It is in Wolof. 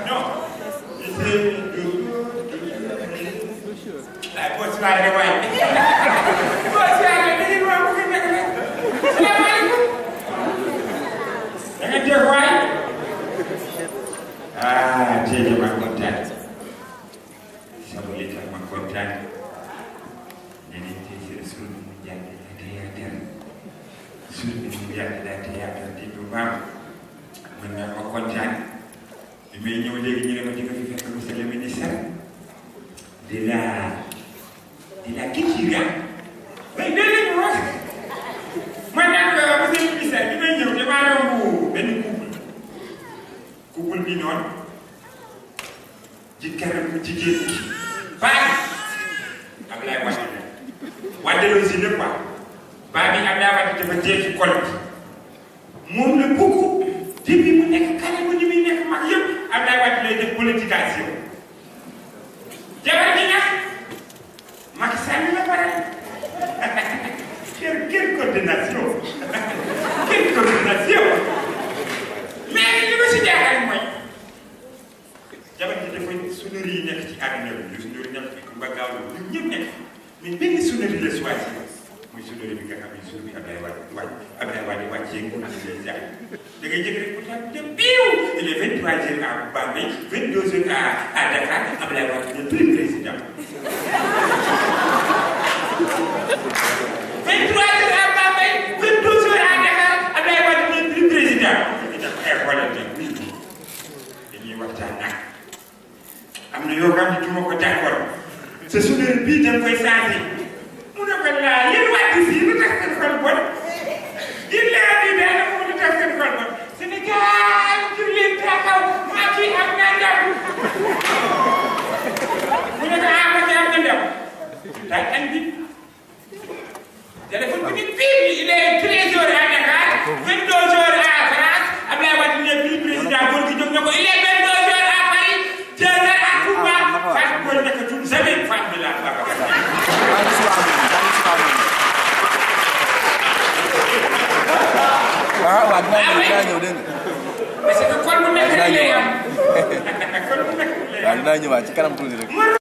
Non. La poste là de waay. Poste là de ni mo ko nek rek. Salaamaaleykum. Da nga def waay. Ah, jéem a kontaan. Sama lekk ma kontaan. Neneen ci sur mu jàng te yaatal. Sur mu jàng te yaatal di du baax. Mën naa ma kontaan. Bi may ñëw léegi ñu ne ma di nga fi fekk monsieur le ministre de la culture. Mais dès le mois, madame, monsieur le ministre, bi may ñëw damaa romb benn couple bi noonu jëkkëram bu jigéen bi baa Ablaye Wade aussi ne quoi baa bi Ablaye Wade dafa jee ci kol bi moom la beaucoup depuis mu nekk kane bu ni muy nekk mag yëpp Ablaye Wade lay def politisation jabar bi nag Macky Sall la pare quelle coordination quelle coordination mais li ma si jaaxal mooy jabar ji dafa sonnerie yi nekk ci àdduna bi lu sonnerie nekk fi Kumba Gaaw ñun ñëpp nekk mais benn sonnerie la choisir muy sonnerie bi nga xam ne jour bi Ablaye Wade wàccee nguur gi lay jaay da ngay jëkk rek pourtant de biiw il est 23 heures à Bambey 22 heures à Dakar Ablaye Wade ne plus président 23 heures à Bambey 22 heures à Dakar Ablaye Wade ne plus président dañuy waxtaan nag am na yoo xam ne du ma ko d'accord sa sonnerie bii da nga koy changé mu ne ko laa yéen wàcc fii lu tax seen xol bon yéen laa di daal mu lu tax seen xol bon Sénégal jur leen taxaw Macky am na ndam mu ne ko Macky am na ndam daal añ bi téléphone bi nit fii il est 13 heures à Dakar 22 heures à France Ablaye Wade ne plus président góor gi jóg na ko il est 22 heures à Paris 2 heures à Touba Fatou Boye nekkatul jamais Fatou de la waaw dinaa ñëw dégg nga. parce que kon bu nekk lay am. waaw dinaa ñëwaat ci kanam tuuti rek.